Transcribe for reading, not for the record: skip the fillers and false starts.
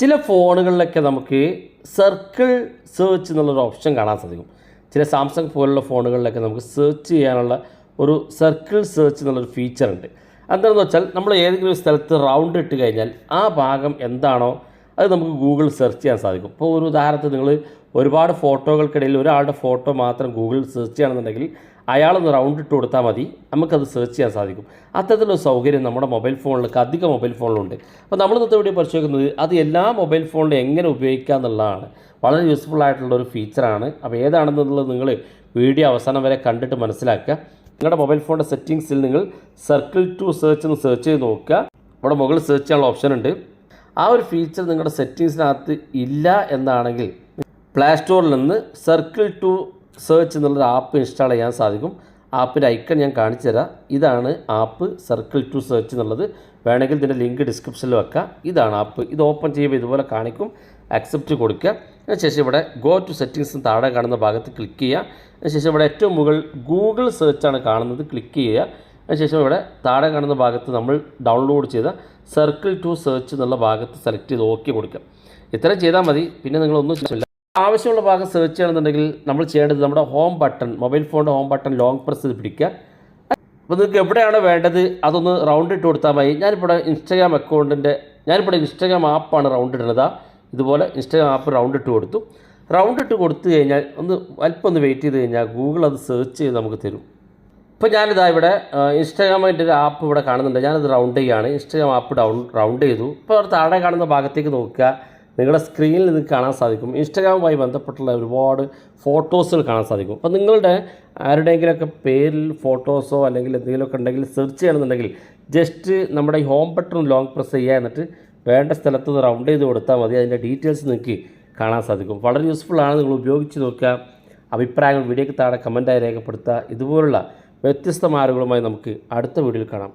ചില ഫോണുകളിലൊക്കെ നമുക്ക് circle search എന്നുള്ളൊരു ഓപ്ഷൻ കാണാൻ സാധിക്കും. ചില സാംസങ് പോലുള്ള ഫോണുകളിലൊക്കെ നമുക്ക് സെർച്ച് ചെയ്യാനുള്ള ഒരു സർക്കിൾ സെർച്ച് എന്നുള്ളൊരു ഫീച്ചർ ഉണ്ട്. എന്താണെന്ന് വെച്ചാൽ നമ്മൾ ഏതെങ്കിലും ഒരു സ്ഥലത്ത് റൗണ്ട് ഇട്ട് കഴിഞ്ഞാൽ ആ ഭാഗം എന്താണോ അത് നമുക്ക് ഗൂഗിൾ സെർച്ച് ചെയ്യാൻ സാധിക്കും. ഇപ്പോൾ ഒരു ഉദാഹരണത്തിന് നിങ്ങൾ ഒരുപാട് ഫോട്ടോകൾക്കിടയിൽ ഒരാളുടെ ഫോട്ടോ മാത്രം ഗൂഗിളിൽ സെർച്ച് ചെയ്യണമെന്നുണ്ടെങ്കിൽ അയാളൊന്ന് റൗണ്ട് ഇട്ട് കൊടുത്താൽ മതി, നമുക്കത് സെർച്ച് ചെയ്യാൻ സാധിക്കും. അത്തരത്തിലുള്ള സൗകര്യം നമ്മുടെ മൊബൈൽ ഫോണിലൊക്കെ അധികം മൊബൈൽ ഫോണിലുണ്ട്. അപ്പോൾ നമ്മൾ ഇന്നത്തെ വീഡിയോ പരിശോധിക്കുന്നത് അത് എല്ലാ മൊബൈൽ ഫോണിലും എങ്ങനെ ഉപയോഗിക്കുക എന്നുള്ളതാണ്. വളരെ യൂസ്ഫുൾ ആയിട്ടുള്ളൊരു ഫീച്ചറാണ്. അപ്പോൾ ഏതാണെന്നുള്ളത് നിങ്ങൾ വീഡിയോ അവസാനം വരെ കണ്ടിട്ട് മനസ്സിലാക്കുക. നിങ്ങളുടെ മൊബൈൽ ഫോണിൻ്റെ സെറ്റിങ്സിൽ നിങ്ങൾ സർക്കിൾ ടു സെർച്ച് എന്ന് സെർച്ച് ചെയ്ത് നോക്കുക. ഇവിടെ മുകളിൽ സെർച്ച് ചെയ്യാനുള്ള ഓപ്ഷൻ ഉണ്ട്. ആ ഒരു ഫീച്ചർ നിങ്ങളുടെ സെറ്റിങ്സിനകത്ത് ഇല്ല എന്നാണെങ്കിൽ പ്ലേ സ്റ്റോറിൽ നിന്ന് സർക്കിൾ ടു സെർച്ച് എന്നുള്ളൊരു ആപ്പ് ഇൻസ്റ്റാൾ ചെയ്യാൻ സാധിക്കും. ആപ്പിൻ്റെ ഐക്കൺ ഞാൻ കാണിച്ചു തരാം. ഇതാണ് ആപ്പ് സർക്കിൾ ടു സെർച്ച് എന്നുള്ളത്. വേണമെങ്കിൽ ഇതിൻ്റെ ലിങ്ക് ഡിസ്ക്രിപ്ഷനിൽ വെക്കാം. ഇതാണ് ആപ്പ്. ഇത് ഓപ്പൺ ചെയ്യുമ്പോൾ ഇതുപോലെ കാണിക്കും. അക്സെപ്റ്റ് കൊടുക്കുക. അതിനുശേഷം ഇവിടെ ഗോ ടു സെറ്റിങ്സ് താഴെ കാണുന്ന ഭാഗത്ത് ക്ലിക്ക് ചെയ്യുക. അതിനുശേഷം ഇവിടെ ഏറ്റവും മുകളിൽ ഗൂഗിൾ സെർച്ചാണ് കാണുന്നത്, ക്ലിക്ക് ചെയ്യുക. അതിനുശേഷം ഇവിടെ താഴെ കാണുന്ന ഭാഗത്ത് നമ്മൾ ഡൗൺലോഡ് ചെയ്ത സർക്കിൾ ടു സെർച്ച് എന്നുള്ള ഭാഗത്ത് സെലക്ട് ചെയ്ത് ഓക്കെ കൊടുക്കുക. ഇത്രയും ചെയ്താൽ മതി. പിന്നെ നിങ്ങളൊന്നും ചെയ്യില്ല. ആവശ്യമുള്ള ഭാഗം സെർച്ച് ചെയ്യണമെന്നുണ്ടെങ്കിൽ നമ്മൾ ചെയ്യേണ്ടത് നമ്മുടെ ഹോം ബട്ടൺ, മൊബൈൽ ഫോണിൻ്റെ ഹോം ബട്ടൺ ലോങ് പ്രസ് ചെയ്ത് പിടിക്കുക. അപ്പോൾ നിങ്ങൾക്ക് എവിടെയാണോ വേണ്ടത് അതൊന്ന് റൗണ്ട് ഇട്ട് കൊടുത്താൽ മതി. ഞാനിവിടെ ഇൻസ്റ്റാഗ്രാം ആപ്പാണ് റൗണ്ട് ഇടുന്നത്. ഇതുപോലെ ഇൻസ്റ്റാഗ്രാം ആപ്പ് റൗണ്ട് ഇട്ട് കൊടുത്തു. റൗണ്ട് ഇട്ട് കൊടുത്തു കഴിഞ്ഞാൽ അല്പം ഒന്ന് വെയിറ്റ് ചെയ്ത് കഴിഞ്ഞാൽ ഗൂഗിൾ അത് സെർച്ച് ചെയ്ത് നമുക്ക് തരും. ഇപ്പോൾ ഞാനിതാ ഇവിടെ ഇൻസ്റ്റാഗ്രാമിൻ്റെ ഒരു ആപ്പ് ഇവിടെ കാണുന്നുണ്ട്. ഞാനത് റൗണ്ട് ചെയ്യുകയാണ്. ഇൻസ്റ്റാഗ്രാം ആപ്പ് റൗണ്ട് ചെയ്തു. ഇപ്പോൾ അവിടെ താഴെ കാണുന്ന ഭാഗത്തേക്ക് നോക്കുക. നിങ്ങളുടെ സ്ക്രീനിൽ നിങ്ങൾക്ക് കാണാൻ സാധിക്കും ഇൻസ്റ്റാഗ്രാമുമായി ബന്ധപ്പെട്ടുള്ള ഒരുപാട് ഫോട്ടോസുകൾ കാണാൻ സാധിക്കും. അപ്പോൾ നിങ്ങളുടെ ആരുടെയെങ്കിലുമൊക്കെ പേരിൽ ഫോട്ടോസോ അല്ലെങ്കിൽ എന്തെങ്കിലുമൊക്കെ ഉണ്ടെങ്കിൽ സെർച്ച് ചെയ്യണമെന്നുണ്ടെങ്കിൽ ജസ്റ്റ് നമ്മുടെ ഈ ഹോം ബട്ടൺ ലോങ് പ്രസ് ചെയ്യുക. എന്നിട്ട് വേണ്ട സ്ഥലത്ത് നിന്ന് റൗണ്ട് ചെയ്ത് കൊടുത്താൽ മതി. അതിൻ്റെ ഡീറ്റെയിൽസ് നിങ്ങൾക്ക് കാണാൻ സാധിക്കും. വളരെ യൂസ്ഫുള്ളാണ്. നിങ്ങൾ ഉപയോഗിച്ച് നോക്കുക. അഭിപ്രായങ്ങൾ വീഡിയോയ്ക്ക് താഴെ കമൻറ്റായി രേഖപ്പെടുത്തുക. ഇതുപോലുള്ള വ്യത്യസ്തമായ അറിവുകളുമായി നമുക്ക് അടുത്ത വീഡിയോയിൽ കാണാം.